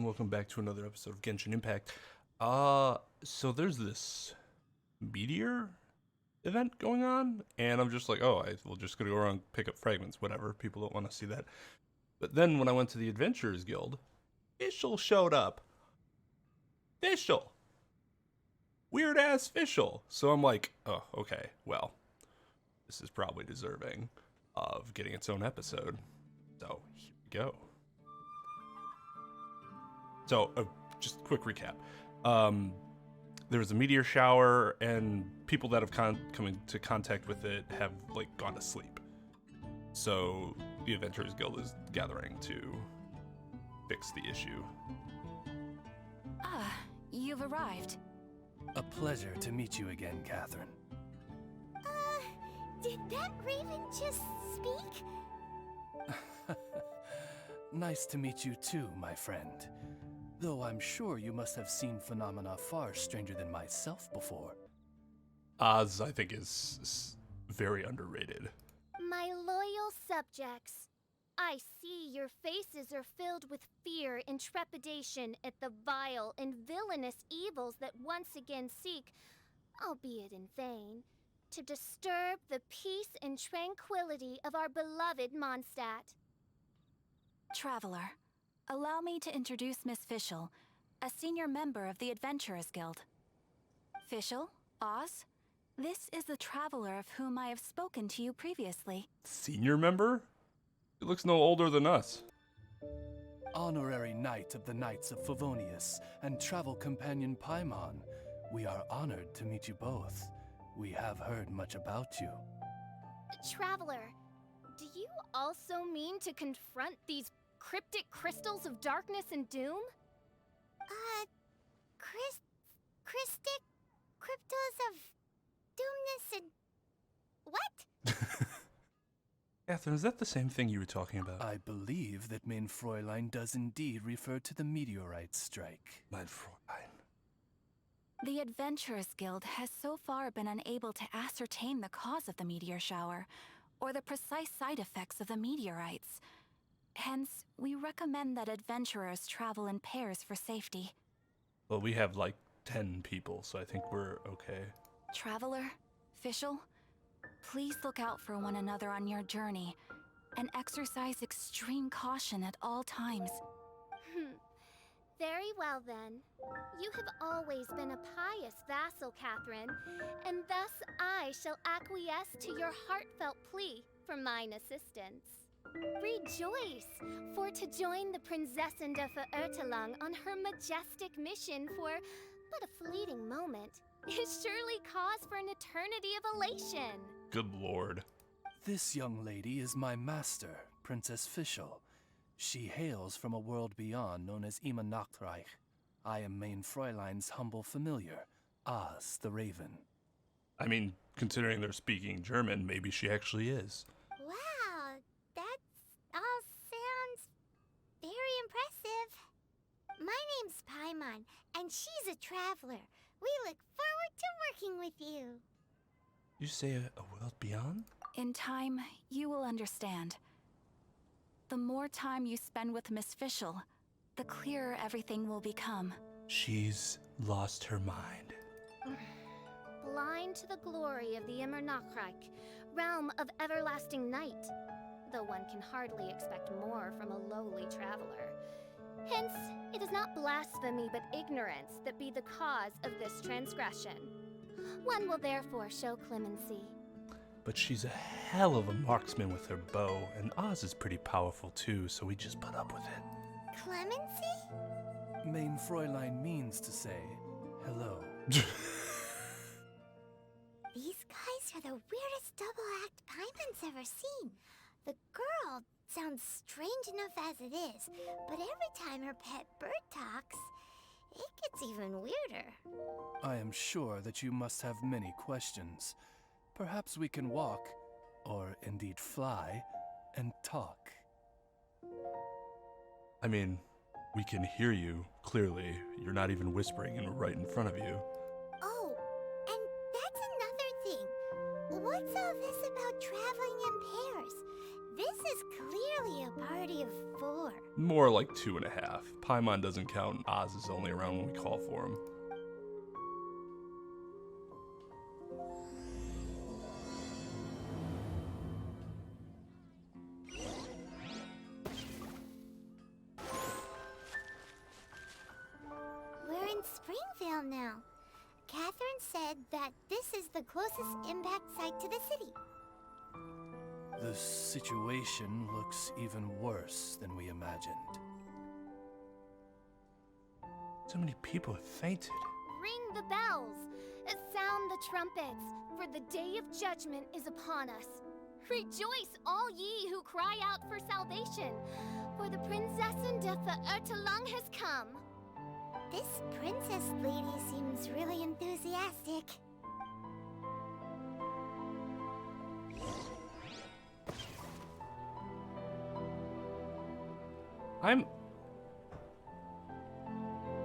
welcome back to another episode of Genshin Impact. So there's this meteor event going on, and I'm just like, oh, we're just gonna go around, pick up fragments, whatever. People don't want to see that. But then when I went to the Adventurers Guild, Fischl showed up. Fischl! Weird-ass Fischl! So I'm like, oh, okay, well, this is probably deserving of getting its own episode. So, here we go. So, just quick recap. There was a meteor shower, and people that have come into contact with it have, gone to sleep. So, the Adventurers Guild is gathering to fix the issue. Ah, you've arrived. A pleasure to meet you again, Catherine. Did that raven just speak? Nice to meet you too, my friend. Though I'm sure you must have seen phenomena far stranger than myself before. Oz, I think, is very underrated. My loyal subjects, I see your faces are filled with fear and trepidation at the vile and villainous evils that once again seek, albeit in vain, to disturb the peace and tranquility of our beloved Mondstadt. Traveler, allow me to introduce Miss Fischl, a senior member of the Adventurers Guild. Fischl, Oz, this is the traveler of whom I have spoken to you previously. Senior member? He looks no older than us. Honorary Knight of the Knights of Favonius and travel companion Paimon, we are honored to meet you both. We have heard much about you. Traveler, do you also mean to confront these cryptic crystals of darkness and doom? Crystic cryptos of doomness and... what? Catherine, is that the same thing you were talking about? I believe that Mein Fräulein does indeed refer to the meteorite strike. Mein Fräulein. The Adventurers Guild has so far been unable to ascertain the cause of the meteor shower, or the precise side effects of the meteorites. Hence, we recommend that adventurers travel in pairs for safety. Well, we have 10 people, so I think we're okay. Traveler, Fischl, please look out for one another on your journey, and exercise extreme caution at all times. Very well then. You have always been a pious vassal, Catherine, and thus I shall acquiesce to your heartfelt plea for mine assistance. Rejoice, for to join the Prinzessin de Verurteilung on her majestic mission for but a fleeting moment is surely cause for an eternity of elation. Good lord. This young lady is my master, Princess Fischl. She hails from a world beyond known as Nachreich. I am Mein Fräulein's humble familiar, Oz the Raven. I mean, considering they're speaking German, maybe she actually is. Wow, that all sounds very impressive. My name's Paimon, and she's a traveler. We look forward to working with you. You say a world beyond? In time, you will understand. The more time you spend with Miss Fischl, the clearer everything will become. She's lost her mind. Blind to the glory of the Nachreich, realm of everlasting night, though one can hardly expect more from a lowly traveler. Hence, it is not blasphemy but ignorance that be the cause of this transgression. One will therefore show clemency. But she's a hell of a marksman with her bow, and Oz is pretty powerful too, so we just put up with it. Clemency? Mein Fräulein means to say hello. These guys are the weirdest double act Paimon's ever seen. The girl sounds strange enough as it is, but every time her pet bird talks, it gets even weirder. I am sure that you must have many questions. Perhaps we can walk, or indeed fly, and talk. I mean, we can hear you, clearly. You're not even whispering, and we're right in front of you. Oh, and that's another thing. What's all this about traveling in pairs? This is clearly a party of 4. More like 2.5. Paimon doesn't count. Oz is only around when we call for him. We're in Springvale now. Catherine said that this is the closest impact site to the city. The situation looks even worse than we imagined. So many people have fainted. Ring the bells, sound the trumpets, for the day of judgment is upon us. Rejoice, all ye who cry out for salvation, for the Prinzessin de Verurteilung has come. This princess lady seems really enthusiastic.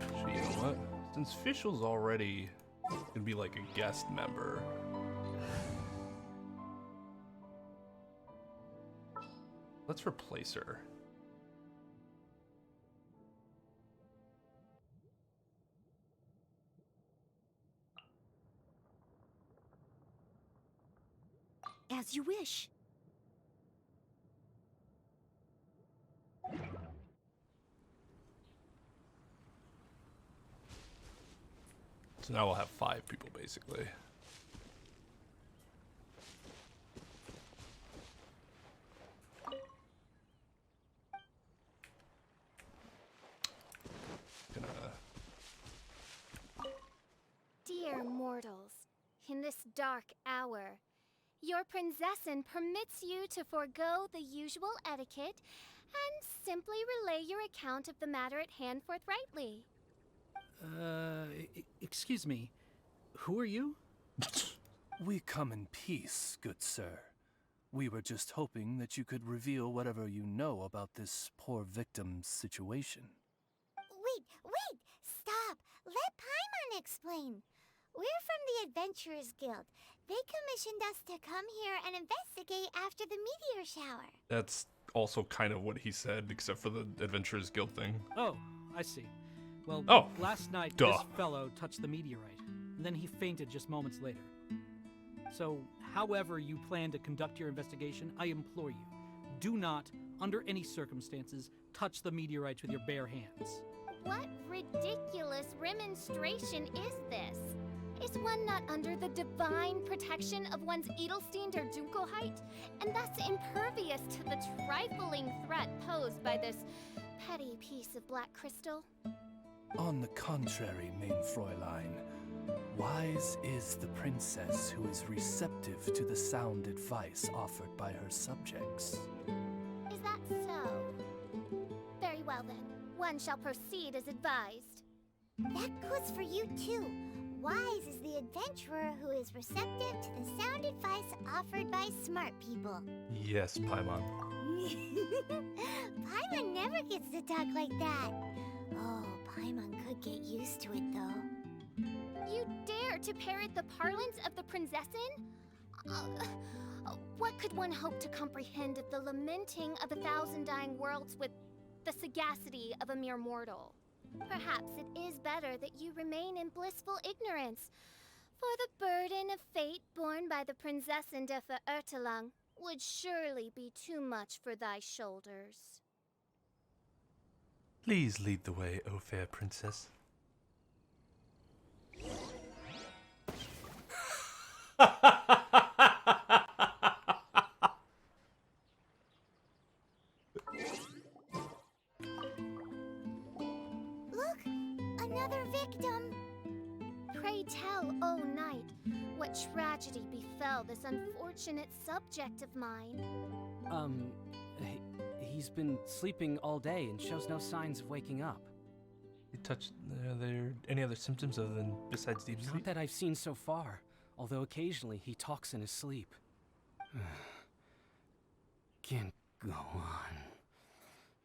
Actually, you know what? Since Fischl's already gonna be like a guest member, let's replace her. As you wish. So now we'll have 5 people, basically. Dear mortals, in this dark hour, your Prinzessin permits you to forego the usual etiquette and simply relay your account of the matter at hand forthrightly. Excuse me. Who are you? We come in peace, good sir. We were just hoping that you could reveal whatever you know about this poor victim's situation. Wait! Stop! Let Paimon explain. We're from the Adventurers Guild. They commissioned us to come here and investigate after the meteor shower. That's also kind of what he said, except for the Adventurers Guild thing. Oh, I see. Well, Oh, last night duh. this fellow touched the meteorite, and then he fainted just moments later. So, however you plan to conduct your investigation, I implore you, do not, under any circumstances, touch the meteorites with your bare hands. What ridiculous remonstration is this? Is one not under the divine protection of one's Edelstein der Dunkelheit, and thus impervious to the trifling threat posed by this petty piece of black crystal? On the contrary, main Fräulein, wise is the princess who is receptive to the sound advice offered by her subjects. Is that so? Very well then, one shall proceed as advised. That goes for you too. Wise is the adventurer who is receptive to the sound advice offered by smart people. Yes, Paimon. Paimon never gets to talk like that. Oh, Paimon could get used to it, though. You dare to parrot the parlance of the Prinzessin? What could one hope to comprehend of the lamenting of 1,000 dying worlds with the sagacity of a mere mortal? Perhaps it is better that you remain in blissful ignorance, for the burden of fate borne by the Prinzessin de Verurteilung would surely be too much for thy shoulders. Please lead the way, O fair princess. Look, another victim. Pray tell, O knight, what tragedy befell this unfortunate subject of mine? He's been sleeping all day and shows no signs of waking up. You touched. Are there any other symptoms other than besides deep Not sleep? that I've seen so far, although occasionally he talks in his sleep. Can't go on.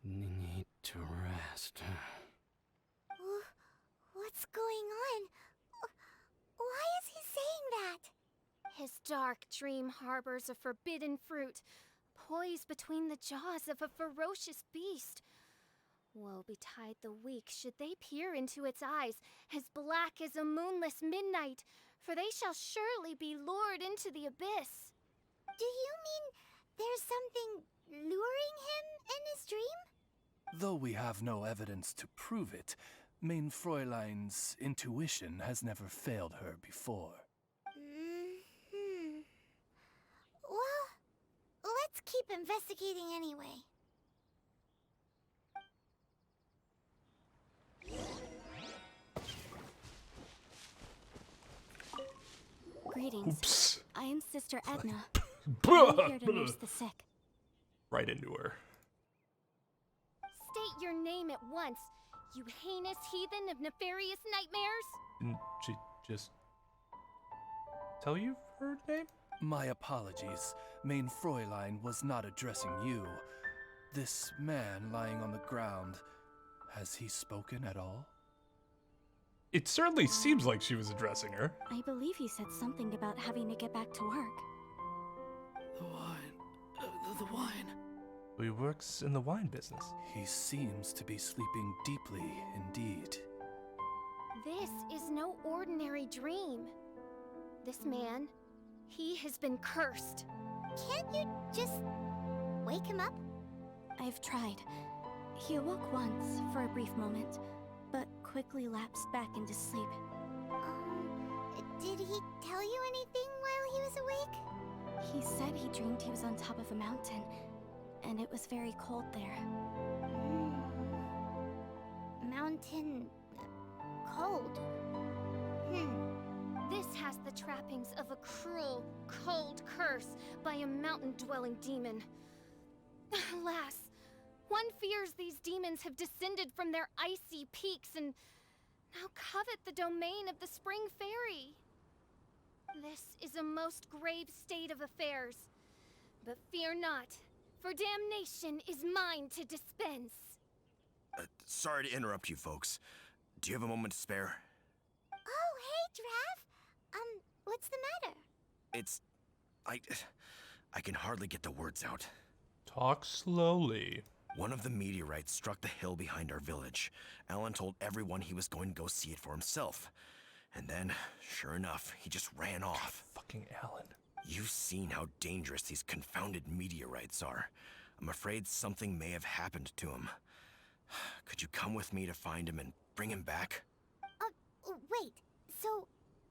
Need to rest. What's going on? Why is he saying that? His dark dream harbors a forbidden fruit, poised between the jaws of a ferocious beast. Woe betide the weak should they peer into its eyes, as black as a moonless midnight, for they shall surely be lured into the abyss. Do you mean there's something luring him in his dream? Though we have no evidence to prove it, Main Fräulein's intuition has never failed her before. Well, let's keep investigating anyway. Greetings. Oops. I am Sister Edna. Right I'm here to nurse the sick. into her. State your name at once, you heinous heathen of nefarious nightmares. Didn't she just tell you her name? My apologies. Main Fräulein was not addressing you. This man lying on the ground, has he spoken at all? It certainly seems like she was addressing her. I believe he said something about having to get back to work. The wine. The wine. He works in the wine business. He seems to be sleeping deeply indeed. This is no ordinary dream. This man, he has been cursed. Can't you just wake him up? I've tried. He awoke once for a brief moment, but quickly lapsed back into sleep. Did he tell you anything while he was awake? He said he dreamed he was on top of a mountain, and it was very cold there. Mountain... cold. This has the trappings of a cruel, cold curse by a mountain-dwelling demon. Alas, one fears these demons have descended from their icy peaks and now covet the domain of the Spring Fairy. This is a most grave state of affairs. But fear not, for damnation is mine to dispense. Sorry to interrupt you folks. Do you have a moment to spare? Oh, hey, Drav. What's the matter? It's... I can hardly get the words out. Talk slowly. One of the meteorites struck the hill behind our village. Alan told everyone he was going to go see it for himself. And then, sure enough, he just ran off. Fucking Alan. You've seen how dangerous these confounded meteorites are. I'm afraid something may have happened to him. Could you come with me to find him and bring him back? Wait. So,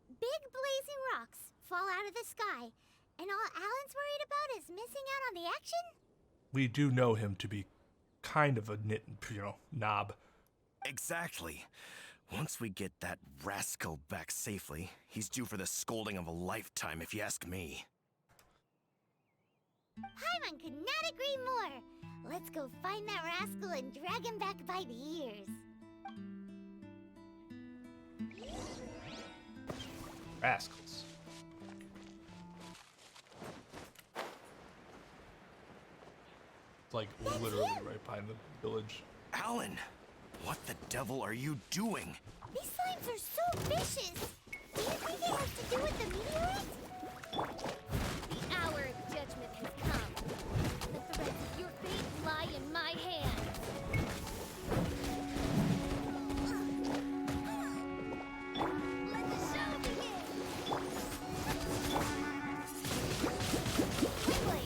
big blazing rocks fall out of the sky, and all Alan's worried about is missing out on the action? We do know him to be kind of a knob. Exactly. Once we get that rascal back safely, he's due for the scolding of a lifetime, if you ask me. Paimon could not agree more. Let's go find that rascal and drag him back by the ears. Rascals. It's like literally right behind the village. Alan! What the devil are you doing? These slimes are so vicious. Do you think it has to do with the meteorite? The hour of judgment has come. The threads of your fate lie in my hands. Let the show begin! Quickly!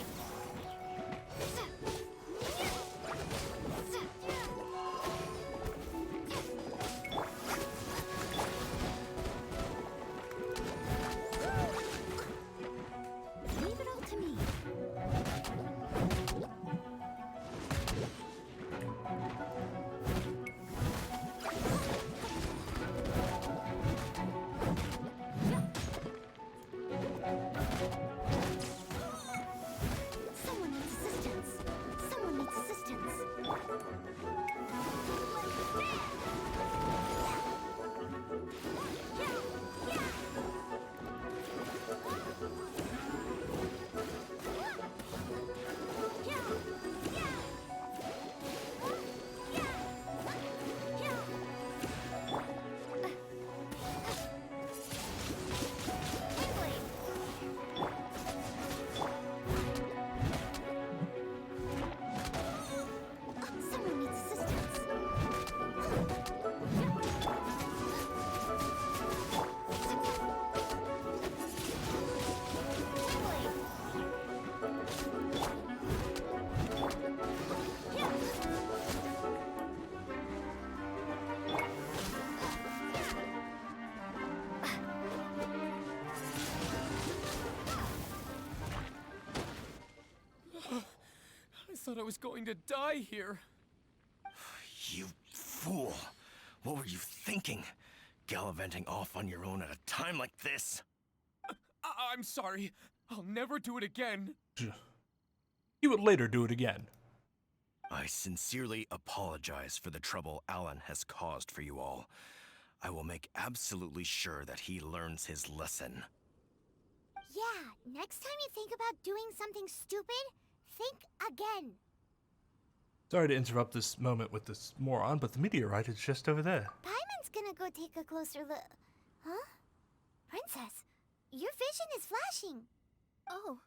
thought I was going to die here. You fool! What were you thinking? Gallivanting off on your own at a time like this? I'm sorry. I'll never do it again. He would later do it again. I sincerely apologize for the trouble Alan has caused for you all. I will make absolutely sure that he learns his lesson. Yeah, next time you think about doing something stupid, think again. Sorry to interrupt this moment with this moron, but the meteorite is just over there. Paimon's gonna go take a closer look. Huh? Princess, your vision is flashing. Oh,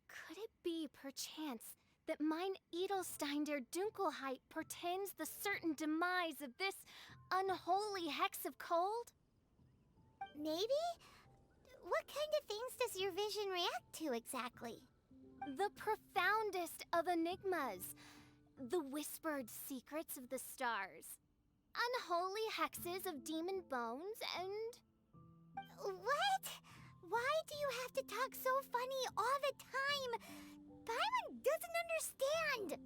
could it be, perchance, that mine Edelstein der Dunkelheit portends the certain demise of this unholy hex of cold? Maybe? What kind of things does your vision react to exactly? The profoundest of enigmas. The whispered secrets of the stars. Unholy hexes of demon bones and... What? Why do you have to talk so funny all the time? Paimon doesn't understand!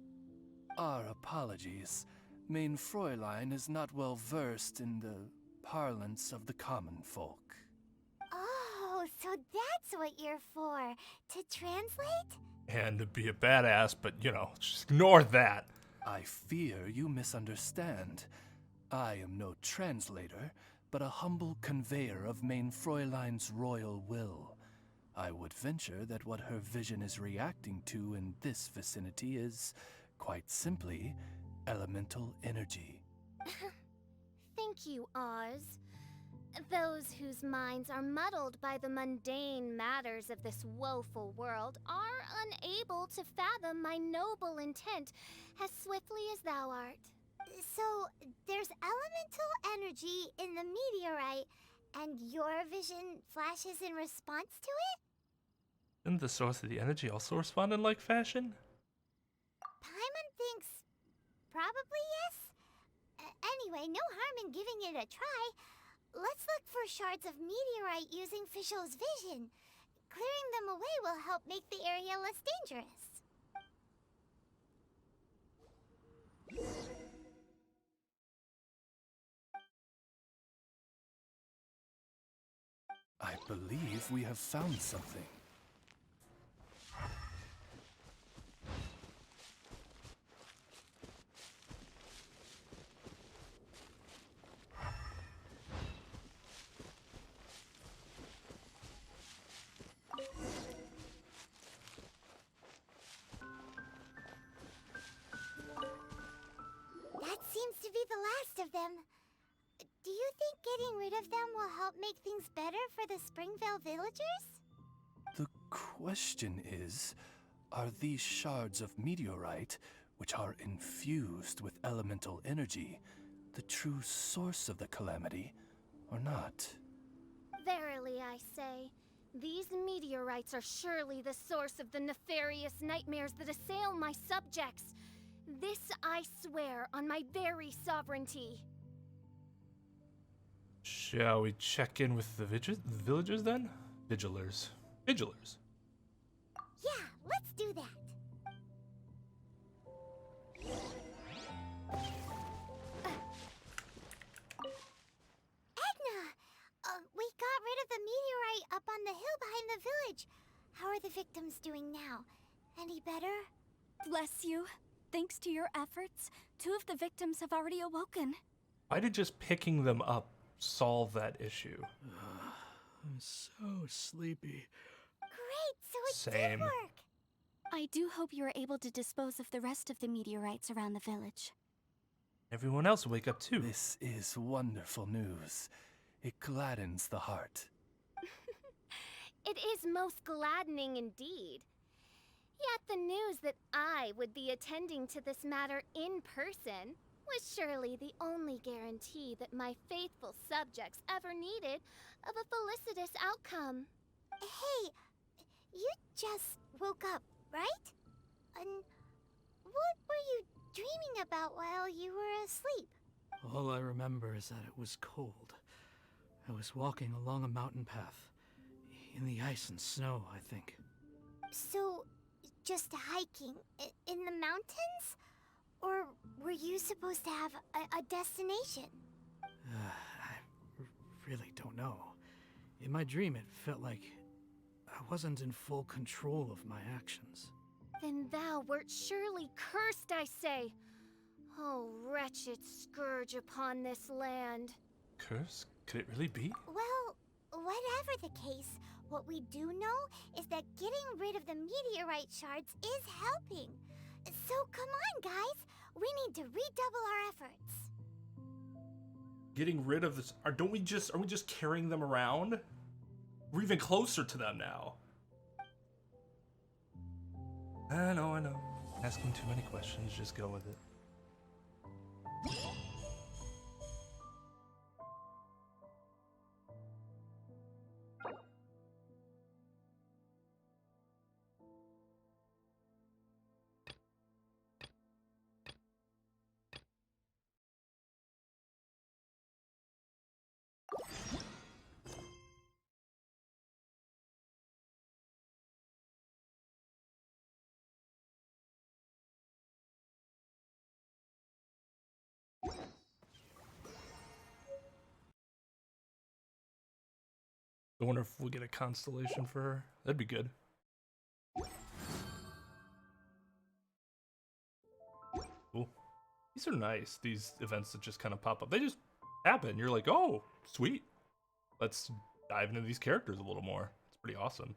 Our apologies. Mein Fräulein is not well versed in the parlance of the common folk. Oh, so that's what you're for. To translate? And to be a badass, but, you know, just ignore that. I fear you misunderstand. I am no translator, but a humble conveyor of Mein Fräulein's royal will. I would venture that what her vision is reacting to in this vicinity is, quite simply, elemental energy. Thank you, Oz. Those whose minds are muddled by the mundane matters of this woeful world are unable to fathom my noble intent as swiftly as thou art. So, there's elemental energy in the meteorite, and your vision flashes in response to it? Isn't the source of the energy also respond in like fashion? Paimon thinks probably yes. Anyway, no harm in giving it a try. Let's look for shards of meteorite using Fischl's vision. Clearing them away will help make the area less dangerous. I believe we have found something. That seems to be the last of them. Do you think getting rid of them will help make things better for the Springvale villagers? The question is, are these shards of meteorite, which are infused with elemental energy, the true source of the calamity, or not? Verily, I say, these meteorites are surely the source of the nefarious nightmares that assail my subjects. This I swear on my very sovereignty. Shall we check in with the villagers then? Vigilers. Yeah, let's do that. Edna! We got rid of the meteorite up on the hill behind the village. How are the victims doing now? Any better? Bless you. Thanks to your efforts, 2 of the victims have already awoken. Why did just picking them up solve that issue? I'm so sleepy. Great, so it Same. did work. I do hope you are able to dispose of the rest of the meteorites around the village. Everyone else will wake up too. This is wonderful news. It gladdens the heart. It is most gladdening indeed. Yet the news that I would be attending to this matter in person was surely the only guarantee that my faithful subjects ever needed of a felicitous outcome. Hey, you just woke up, right? And what were you dreaming about while you were asleep? All I remember is that it was cold. I was walking along a mountain path. In the ice and snow, I think. So, just hiking in the mountains? Or were you supposed to have a destination? I really don't know. In my dream, it felt like I wasn't in full control of my actions. Then thou wert surely cursed, I say. Oh, wretched scourge upon this land. Curse? Could it really be? Well, whatever the case, what we do know is that getting rid of the meteorite shards is helping. So come on, guys. We need to redouble our efforts. Getting rid of this. Are we just carrying them around? We're even closer to them now. I know. Asking too many questions, just go with it. I wonder if we get a constellation for her. That'd be good. Cool. These are nice, these events that just kind of pop up. They just happen. You're like, oh, sweet. Let's dive into these characters a little more. It's pretty awesome.